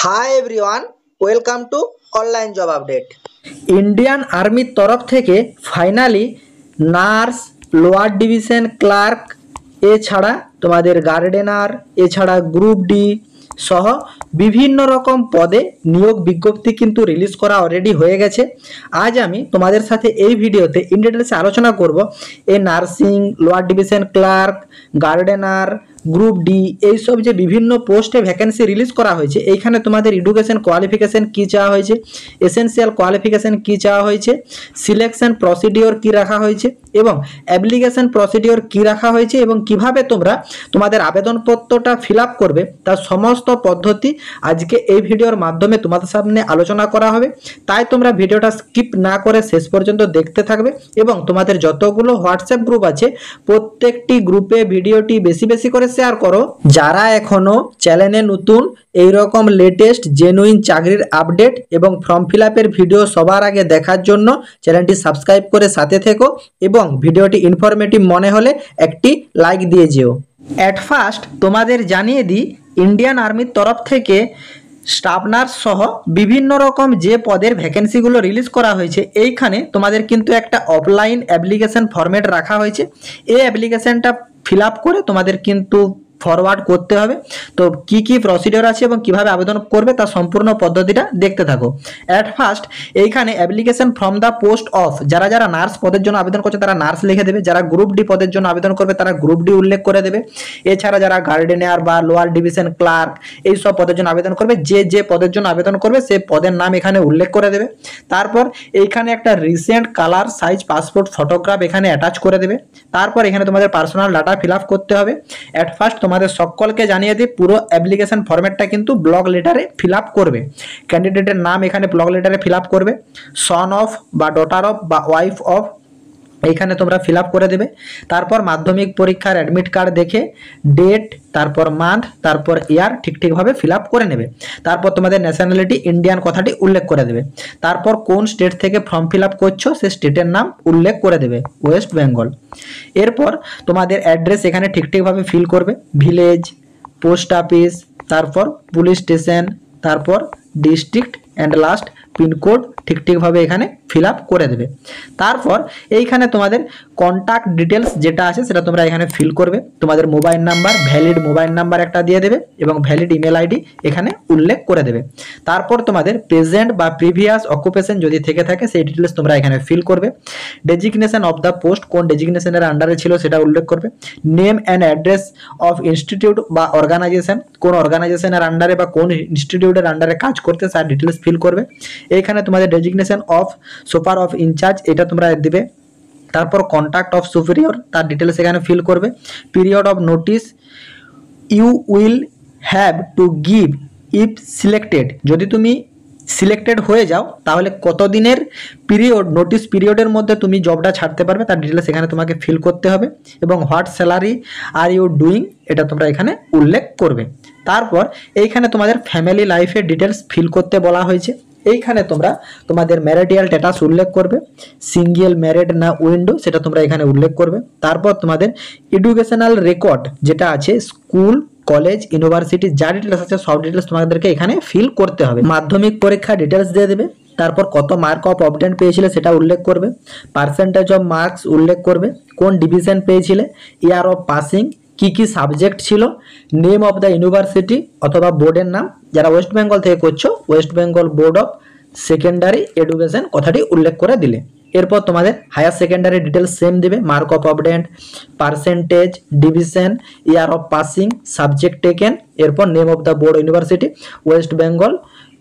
High everyone, welcome to online job update. Indian আর্মির তরফ থেকে finally nurse, lower division clerk, এছাড়া তোমাদের গার্ডেনার, এছাড়া গ্রুপ ডি সহ বিভিন্ন রকম পদে নিয়োগ বিজ্ঞপ্তি কিন্তু রিলিজ করা অলরেডি হয়ে গেছে। আজ আমি তোমাদের সাথে এই ভিডিওতে ইন ডিটেলসে আলোচনা করব এই nursing, lower division clerk, gardener, group D এইসব যে বিভিন্ন পোস্টে ভ্যাকেন্সি রিলিজ করা হয়েছে। এইখানে তোমাদের এডুকেশন কোয়ালিফিকেশন কী চাওয়া হয়েছে, এসেনশিয়াল কোয়ালিফিকেশন কী চাওয়া হয়েছে, সিলেকশন প্রসিডিওর কী রাখা হয়েছে এবং অ্যাপ্লিকেশন প্রসিডিওর কী রাখা হয়েছে এবং কিভাবে তোমরা তোমাদের আবেদনপত্রটা ফিল আপ করবে তার সমস্ত পদ্ধতি আজকে এই ভিডিওর মাধ্যমে তোমাদের সামনে আলোচনা করা হবে। তাই তোমরা ভিডিওটা স্কিপ না করে শেষ পর্যন্ত দেখতে থাকবে এবং তোমাদের যতগুলো হোয়াটসঅ্যাপ গ্রুপ আছে প্রত্যেকটি গ্রুপে ভিডিওটি বেশি বেশি করে শেয়ার করো। যারা এখনো চ্যানেলে নতুন এইরকম লেটেস্ট জেনুইন চাকরির আপডেট এবং ফর্ম ফিল আপের ভিডিও সবার আগে দেখার জন্য চ্যানেলটি সাবস্ক্রাইব করে সাথে থেকো এবং ভিডিওটি ইনফরমেটিভ মনে হলে একটি লাইক দিয়ে যেও। অ্যাট ফার্স্ট তোমাদের জানিয়ে দিই, ইন্ডিয়ান আর্মির তরফ থেকে স্টাফ নার্স সহ বিভিন্ন রকম যে পদের ভ্যাকেন্সিগুলো রিলিজ করা হয়েছে, এইখানে তোমাদের কিন্তু একটা অফলাইন অ্যাপ্লিকেশন ফরম্যাট রাখা হয়েছে। এই অ্যাপ্লিকেশনটা ফিল আপ করে তোমাদের কিন্তু ফরওয়ার্ড করতে হবে। তো কি কি প্রসিডিওর আছে এবং কিভাবে আবেদন করবে তার সম্পূর্ণ পদ্ধতিটা দেখতে থাকো। অ্যাট ফার্স্ট এইখানে application from the post of, যারা যারা নার্স পদের জন্য আবেদন করছে তারা নার্স লিখে দেবে, যারা গ্রুপ ডি পদের জন্য আবেদন করবে তারা গ্রুপ ডি উল্লেখ করে দেবে। এছাড়া যারা গার্ডেনার বা লোয়ার ডিভিশন ক্লার্ক এই সব পদের জন্য আবেদন করবে, যে যে পদের জন্য আবেদন করবে সে পদের নাম এখানে উল্লেখ করে দেবে। তারপর এইখানে একটা recent colour size passport photograph এখানে অ্যাটাচ করে দেবে। তারপর এখানে তোমাদের পার্সোনাল ডাটা ফিল আপ করতে হবে। অ্যাট ফার্স্ট তোমাদের সকলকে জানিয়ে দিই, পুরো অ্যাপ্লিকেশন ফরম্যাটটা কিন্তু ব্লক লেটারে ফিল আপ করবে। ক্যান্ডিডেটের নাম এখানে ব্লক লেটারে ফিল আপ করবে, সন অফ বা ডটার অফ বা ওয়াইফ অফ এইখানে তোমরা ফিল আপ করে দেবে। তারপর মাধ্যমিক পরীক্ষার অ্যাডমিট কার্ড দেখে ডেট, তারপর মান্থ, তারপর ইয়ার ঠিকঠাকভাবে ফিল আপ করে নেবে। তারপর তোমাদের ন্যাশনালিটি ইন্ডিয়ান কথাটি উল্লেখ করে দেবে। তারপর কোন স্টেট থেকে ফর্ম ফিল আপ করছো সে স্টেটের নাম উল্লেখ করে দেবে, ওয়েস্ট বেঙ্গল। এরপর তোমাদের অ্যাড্রেস এখানে ঠিকঠাকভাবে ফিল করবে, ভিলেজ, পোস্ট অফিস, তারপর পুলিশ স্টেশন, তারপর ডিস্ট্রিক্ট অ্যান্ড লাস্ট পিনকোড ঠিকঠাকভাবে এখানে ফিল আপ করে দেবে। তারপর এইখানে তোমাদের কন্ট্যাক্ট ডিটেলস যেটা আছে সেটা তোমরা এখানে ফিল করবে। তোমাদের mobile number, valid mobile number একটা দিয়ে দেবে এবং ভ্যালিড ইমেল আইডি এখানে উল্লেখ করে দেবে। তারপর তোমাদের প্রেজেন্ট বা প্রিভিয়াস অকুপেশন যদি থেকে থাকে সেই ডিটেলস তোমরা এখানে ফিল করবে। ডেজিগনেশন অফ দ্য পোস্ট, কোন ডেজিগনেশনের আন্ডারে ছিল সেটা উল্লেখ করবে। Name and address of institute বা অর্গানাইজেশন, কোন অর্গানাইজেশনের আন্ডারে বা কোন ইনস্টিটিউটের আন্ডারে কাজ করতে তার ডিটেলস ফিল করবে। এইখানে তোমাদের designation of super of in charge এটা তোমরা দেবে। তারপর কন্ট্যাক্ট অফ সুপিরিয়র তার ডিটেলস এখানে ফিল করবে। Period of notice you will have to give if selected, যদি তুমি সিলেক্টেড হয়ে যাও তাহলে কতদিনের পিরিয়ড, নোটিস পিরিয়ডের মধ্যে তুমি জবটা ছাড়তে পারবে তার ডিটেলস এখানে তোমাকে ফিল করতে হবে। এবং what salary are you doing এটা তোমরা এখানে উল্লেখ করবে। তারপর এইখানে তোমাদের ফ্যামিলি লাইফের ডিটেলস ফিল করতে বলা হয়েছে। এইখানে তোমরা তোমাদের ম্যারিটাল স্ট্যাটাস উল্লেখ করবে, সিঙ্গেল, ম্যারিড না উইন্ডো সেটা তোমরা এখানে উল্লেখ করবে। তারপর তোমাদের এডুকেশনাল রেকর্ড যেটা আছে, স্কুল, কলেজ, ইউনিভার্সিটি যা ডিটেলস আছে সব ডিটেলস তোমাদেরকে এখানে ফিল করতে হবে। মাধ্যমিক পরীক্ষা ডিটেলস দিয়ে দেবে। তারপর কত মার্ক অফ অবটেন পেয়েছিলে সেটা উল্লেখ করবে, পার্সেন্টেজ অফ মার্কস উল্লেখ করবে, কোন ডিভিশন পেয়েছিলে, ইয়ার অফ পাসিং, কি কি সাবজেক্ট ছিল, নেম অফ দ্য ইউনিভার্সিটি অথবা বোর্ডের নাম, যারা ওয়েস্ট বেঙ্গল থেকে করছো West Bengal board of secondary education কথাটি উল্লেখ করে দিলে। এরপর তোমাদের হায়ার সেকেন্ডারি ডিটেলস সেম দেবে, mark of obtained, percentage, division, year of passing, subject taken, এরপর name of the board university, West Bengal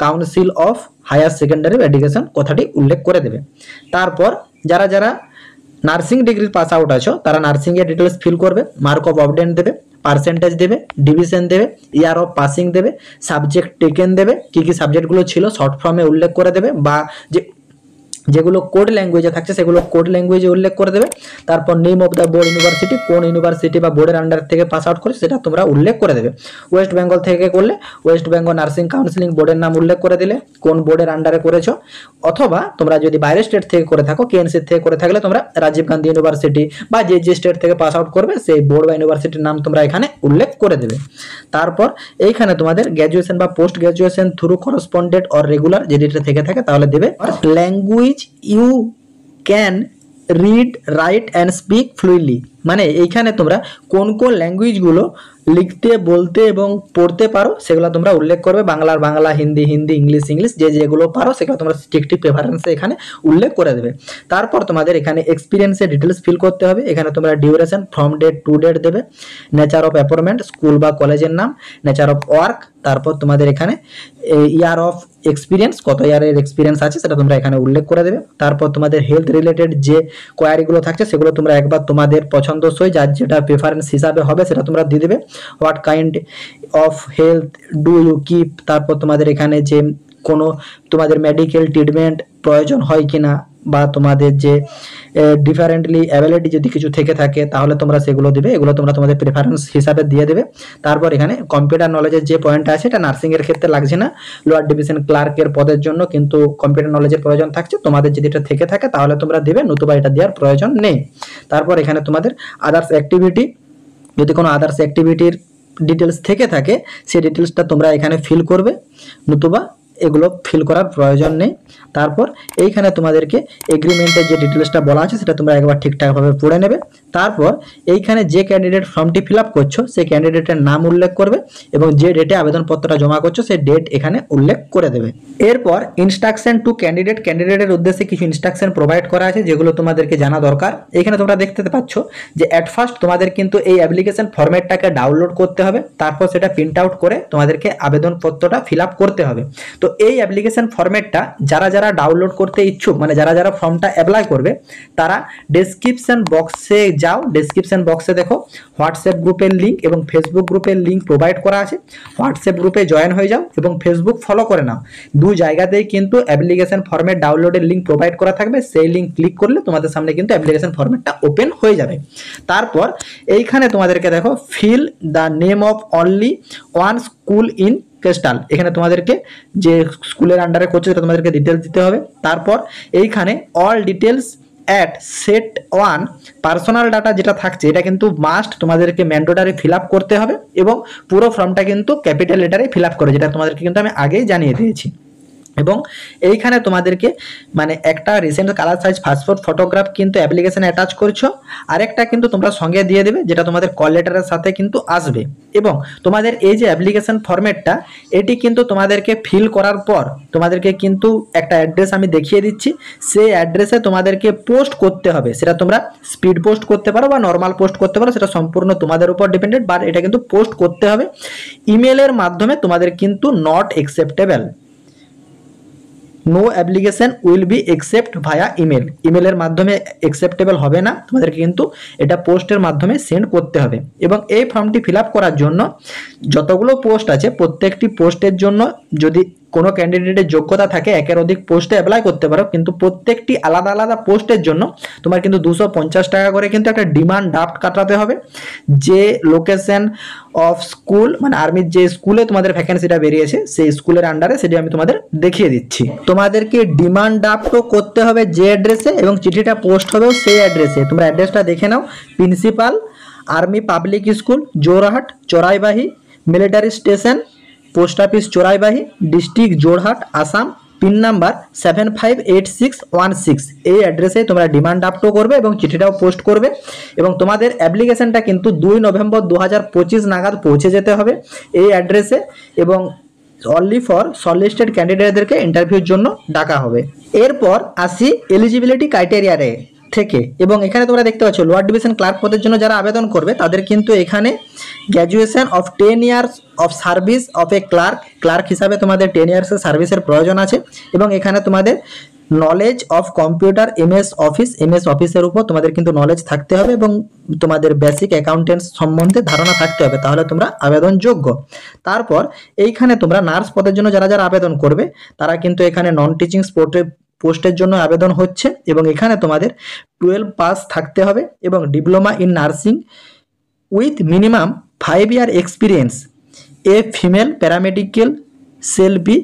council of higher secondary education কথাটি উল্লেখ করে দেবে। তারপর যারা যারা নার্সিং ডিগ্রির পাস আউট আছো তারা নার্সিংয়ের ডিটেলস ফিল করবে, মার্ক অফ অবটেন্ট দেবে, পার্সেন্টেজ দেবে, ডিভিশন দেবে, ইয়ার অফ পাসিং দেবে, সাবজেক্ট টেকেন দেবে, কী কী সাবজেক্টগুলো ছিল শর্ট ফর্মে উল্লেখ করে দেবে বা যে যেগুলো কোড ল্যাঙ্গুয়েজে থাকছে সেগুলো কোড ল্যাঙ্গুয়েজে উল্লেখ করে দেবে। তারপর name of the board university, কোন ইউনিভার্সিটি বা বোর্ডের আন্ডার থেকে পাস আউট করে সেটা তোমরা উল্লেখ করে দেবে। ওয়েস্ট বেঙ্গল থেকে করলে ওয়েস্ট বেঙ্গল নার্সিং কাউন্সিলিং বোর্ডের নাম উল্লেখ করে দিলে, কোন বোর্ডের আন্ডারে করেছো। অথবা তোমরা যদি বাইরের স্টেট থেকে করে থাকো, কেএনসি থেকে করে থাকলে তোমরা রাজীব গান্ধী ইউনিভার্সিটি বা যে স্টেট থেকে পাস আউট করবে সেই বোর্ড বা ইউনিভার্সিটির নাম তোমরা এখানে উল্লেখ করে দেবে। তারপর এইখানে তোমাদের গ্র্যাজুয়েশন বা post graduation through correspondent or regular যদি এটা থেকে থাকে তাহলে দেবে। Language you can read, write and speak fluidly, মানে এইখানে তোমরা কোন কোন ল্যাঙ্গুয়েজগুলো লিখতে, বলতে এবং পড়তে পারো সেগুলো তোমরা উল্লেখ করবে। বাংলার বাংলা, হিন্দি হিন্দি, ইংলিশ যেগুলো পারো সেগুলো তোমরা স্ট্রিক্টলি প্রেফারেন্সে এখানে উল্লেখ করে দেবে। তারপর তোমাদের এখানে এক্সপিরিয়েন্সের ডিটেলস ফিল করতে হবে। এখানে তোমরা duration, from date to date দেবে, নেচার অফ অ্যাপয়েন্টমেন্ট, স্কুল বা কলেজের নাম, নেচার অফ ওয়ার্ক, তারপর তোমাদের এখানে ইয়ার অফ এক্সপিরিয়েন্স, কত ইয়ারের এক্সপিরিয়েন্স আছে সেটা তোমরা এখানে উল্লেখ করে দেবে। তারপর তোমাদের হেলথ রিলেটেড যে কোয়ারিগুলো থাকছে সেগুলো তোমরা একবার তোমাদের পছন্দসই যার যেটা প্রেফারেন্স হিসাবে হবে সেটা তোমরা দিয়ে দেবে। What kind of health do you keep, তারপর তোমাদের এখানে যে কোনো তোমাদের মেডিকেল ট্রিটমেন্ট প্রয়োজন হয় কিনা, বা তোমাদের যে ডিফারেন্টলি অ্যাবিলিটি যদি কিছু থেকে থাকে তাহলে তোমরা সেগুলো দিবে। এগুলো তোমরা তোমাদের প্রেফারেন্স হিসাবে দিয়ে দেবে। তারপর এখানে কম্পিউটার নলেজের যে পয়েন্টটা আছে এটা নার্সিংয়ের ক্ষেত্রে লাগছে না, লোয়ার ডিভিশন ক্লার্কের পদের জন্য কিন্তু কম্পিউটার নলেজের প্রয়োজন থাকছে। তোমাদের যদি এটা থেকে থাকে তাহলে তোমরা দেবে, নতুবা এটা দেওয়ার প্রয়োজন নেই। তারপর এখানে তোমাদের আদার্স অ্যাক্টিভিটি, যদি কোনো আদার্স অ্যাক্টিভিটির ডিটেলস থেকে থাকে সেই ডিটেলসটা তোমরা এখানে ফিল করবে, নতুবা এগুলো ফিল করার প্রয়োজন নেই। তারপর এইখানে তোমাদেরকে এগ্রিমেন্টের যে ডিটেলসটা বলা আছে সেটা তোমরা একবার ঠিকঠাকভাবে পড়ে নেবে। তারপর এইখানে যে ক্যান্ডিডেট ফর্মটি ফিল আপ করছো সেই ক্যান্ডিডেটের নাম উল্লেখ করবে এবং যে ডেটে আবেদনপত্রটা জমা করছো সেই ডেট এখানে উল্লেখ করে দেবে। এরপর ইনস্ট্রাকশন টু ক্যান্ডিডেট, ক্যান্ডিডেটের উদ্দেশ্যে কিছু ইনস্ট্রাকশন প্রোভাইড করা আছে যেগুলো তোমাদেরকে জানা দরকার। এখানে তোমরা দেখতে পাচ্ছ যে অ্যাট ফার্স্ট তোমাদের কিন্তু এই অ্যাপ্লিকেশন ফরম্যাটটাকে ডাউনলোড করতে হবে, তারপর সেটা প্রিন্ট আউট করে তোমাদেরকে আবেদনপত্রটা ফিল আপ করতে হবে। তো এই অ্যাপ্লিকেশন ফরম্যাটটা যারা যারা ডাউনলোড করতে ইচ্ছুক, মানে যারা যারা ফর্মটা অ্যাপ্লাই করবে তারা ডেসক্রিপশন বক্সে যাও, ডেসক্রিপশন বক্সে দেখো হোয়াটসঅ্যাপ গ্রুপের লিঙ্ক এবং ফেসবুক গ্রুপের লিঙ্ক প্রোভাইড করা আছে। হোয়াটসঅ্যাপ গ্রুপে জয়েন হয়ে যাও এবং ফেসবুক ফলো করে নাও। দু জায়গাতেই কিন্তু অ্যাপ্লিকেশন ফরম্যাট ডাউনলোডের লিঙ্ক প্রোভাইড করা থাকবে, সেই লিঙ্ক ক্লিক করলে তোমাদের সামনে কিন্তু অ্যাপ্লিকেশন ফরম্যাটটা ওপেন হয়ে যাবে। তারপর এইখানে তোমাদেরকে দেখো fill the name of only one school in crystal, এখানে তোমাদেরকে যে স্কুলের আন্ডারে করছে সেটা তোমাদেরকে ডিটেলস দিতে হবে। তারপর এইখানে all details at set one, personal data যেটা থাকছে এটা কিন্তু মাস্ট তোমাদেরকে ম্যান্ডেটরি ফিল আপ করতে হবে এবং পুরো ফর্মটা কিন্তু ক্যাপিটাল লেটারে ফিল আপ করে, যেটা তোমাদেরকে কিন্তু আমি আগেই জানিয়ে দিয়েছি। এবং এইখানে তোমাদেরকে মানে একটা recent colour size passport photograph কিন্তু অ্যাপ্লিকেশনে অ্যাটাচ করছো, আরেকটা কিন্তু তোমরা সঙ্গে দিয়ে দেবে যেটা তোমাদের কল লেটারের সাথে কিন্তু আসবে। এবং তোমাদের এই যে অ্যাপ্লিকেশন ফরম্যাটটা এটি কিন্তু তোমাদেরকে ফিল করার পর তোমাদেরকে কিন্তু একটা অ্যাড্রেস আমি দেখিয়ে দিচ্ছি, সেই অ্যাড্রেসে তোমাদেরকে পোস্ট করতে হবে। সেটা তোমরা স্পিড পোস্ট করতে পারো বা নর্মাল পোস্ট করতে পারো, সেটা সম্পূর্ণ তোমাদের উপর ডিপেন্ডেন্ট, বাট এটা কিন্তু পোস্ট করতে হবে। ইমেলের মাধ্যমে তোমাদের কিন্তু not acceptable, no application will be accept via email, ইমেলের মাধ্যমে অ্যাকসেপ্টেবল হবে না, তোমাদেরকে কিন্তু এটা পোস্টের মাধ্যমে সেন্ড করতে হবে। এবং এই ফর্মটি ফিল আপ করার জন্য যতগুলো পোস্ট আছে প্রত্যেকটি পোস্টের জন্য যদি কোনো ক্যান্ডিডেটের যোগ্যতা থাকে একের অধিক পোস্টে অ্যাপ্লাই করতে পারো, কিন্তু প্রত্যেকটি আলাদা আলাদা পোস্টের জন্য তোমার কিন্তু 250 টাকা করে কিন্তু একটা ডিমান্ড ড্রাফট কাটাতে হবে। যে লোকেশন অফ স্কুল, মানে আর্মির যে স্কুলে তোমাদের ভ্যাকেন্সিটা বেরিয়েছে সেই স্কুলের আন্ডারে, সেটি আমি তোমাদের দেখিয়ে দিচ্ছি। তোমাদেরকে ডিমান্ড ড্রাফটও করতে হবে যে অ্যাড্রেসে এবং চিঠিটা পোস্ট হবেও সেই অ্যাড্রেসে। তোমরা অ্যাড্রেসটা দেখে নাও, principal army public school Jorhat Choraibahi, military station post office Choraibahi, district Jorhat Assam, pin number 758616। এই অ্যাড্রেসে তোমরা ডিমান্ড ড্রাফটও করবে এবং চিঠিটাও পোস্ট করবে। এবং তোমাদের অ্যাপ্লিকেশনটা কিন্তু 2 নভেম্বর 2025 নাগাদ পৌঁছে যেতে হবে এই অ্যাড্রেসে। এবং অনলি ফর শর্টলিস্টেড ক্যান্ডিডেটদেরকে ইন্টারভিউর জন্য ডাকা হবে। এরপর আসি এলিজিবিলিটি ক্রাইটেরিয়ারে থেকে। এবং এখানে তোমরা দেখতে পাচ্ছ লোয়ার ডিভিশন ক্লার্ক পদের জন্য যারা আবেদন করবে তাদের কিন্তু এখানে graduation of 10 years of service of a clerk হিসাবে তোমাদের 10 ইয়ার্সের সার্ভিসের প্রয়োজন আছে। এবং এখানে তোমাদের নলেজ অফ কম্পিউটার এমএস অফিসের উপর তোমাদের কিন্তু নলেজ থাকতে হবে এবং তোমাদের বেসিক অ্যাকাউন্টেন্টস সম্বন্ধে ধারণা থাকতে হবে, তাহলে তোমরা আবেদনযোগ্য। তারপর এইখানে তোমরা নার্স পদের জন্য যারা যারা আবেদন করবে তারা কিন্তু এখানে নন টিচিং পোস্টের জন্য আবেদন হচ্ছে এবং এখানে তোমাদের 12 পাস থাকতে হবে এবং diploma in nursing with minimum 5 year experience a female paramedical cell be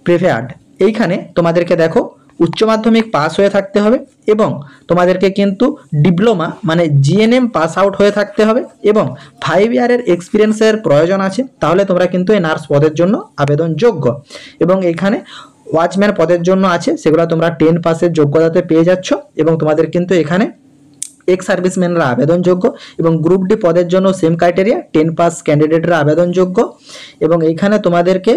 preferred. এইখানে তোমাদেরকে দেখো উচ্চ মাধ্যমিক পাস হয়ে থাকতে হবে এবং তোমাদেরকে কিন্তু ডিপ্লোমা মানে জিএনএম পাস আউট হয়ে থাকতে হবে এবং 5 ইয়ারের এক্সপিরিয়েন্সের প্রয়োজন আছে, তাহলে তোমরা কিন্তু এই নার্স পদের জন্য আবেদনযোগ্য। এবং এখানে ওয়াচম্যান পদের জন্য আছে, সেগুলো তোমরা 10 পাসের যোগ্যতাতে পেয়ে যাচ্ছ এবং তোমাদের কিন্তু এখানে এক্স সার্ভিসম্যানরা আবেদনযোগ্য এবং গ্রুপ ডি পদের জন্য সেম ক্রাইটেরিয়া 10 পাস ক্যান্ডিডেটরা আবেদনযোগ্য এবং এইখানে তোমাদেরকে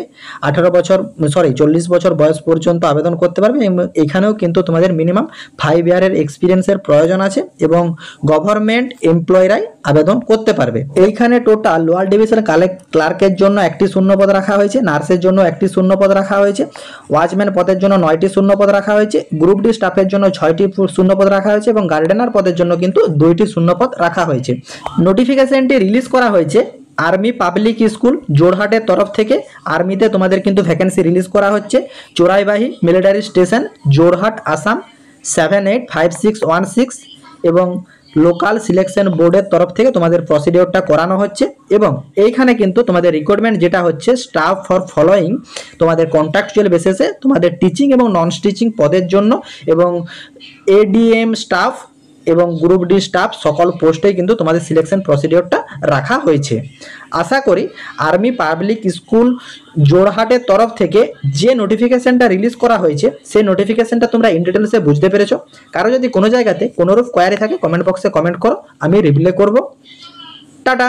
40 বছর বয়স পর্যন্ত আবেদন করতে পারবে এবং এখানেও কিন্তু তোমাদের মিনিমাম 5 ইয়ারের এক্সপিরিয়েন্সের প্রয়োজন আছে এবং গভর্নমেন্ট এমপ্লয়িরাই আবেদন করতে পারবে। এইখানে টোটাল লোয়ার ডিভিশন ক্লার্কের জন্য 1টি শূন্যপদ রাখা হয়েছে, নার্সের জন্য 1টি শূন্যপদ রাখা হয়েছে, ওয়াচম্যান পদের জন্য 9টি শূন্যপদ রাখা হয়েছে, গ্রুপ ডি স্টাফের জন্য 6টি শূন্যপদ রাখা হয়েছে এবং গার্ডেনার পদের জন্য কিন্তু 2টি শূন্যপদ রাখা হয়েছে। নোটিফিকেশনটি রিলিজ করা হয়েছে আর্মি পাবলিক স্কুল জোরহাটের তরফ থেকে। আর্মিতে তোমাদের কিন্তু ভ্যাকেন্সি রিলিজ করা হচ্ছে চোরাইবাহি মিলিটারি স্টেশন জোরহাট আসাম 785616 এবং লোকাল সিলেকশন বোর্ডের তরফ থেকে তোমাদের প্রসিডিওরটা করানো হচ্ছে এবং এইখানে কিন্তু তোমাদের রিক্রুটমেন্ট যেটা হচ্ছে স্টাফ ফর ফলোয়িং তোমাদের কন্ট্রাকচুয়াল বেসিসে তোমাদের টিচিং এবং নন টিচিং পদের জন্য এবং এডিএম স্টাফ এবং গ্রুপ ডি স্টাফ সকল পোস্টেই কিন্তু তোমাদের সিলেকশন প্রসিডিওরটা রাখা হয়েছে। আশা করি আর্মি পাবলিক স্কুল জোরহাটের তরফ থেকে যে নোটিফিকেশনটা রিলিজ করা হয়েছে সেই নোটিফিকেশনটা তোমরা ইন ডিটেলসে বুঝতে পেরেছো। কারো যদি কোনো জায়গাতে কোনোরূপ কোয়ারি থাকে কমেন্ট বক্সে কমেন্ট করো, আমি রিপ্লাই করব। টাটা।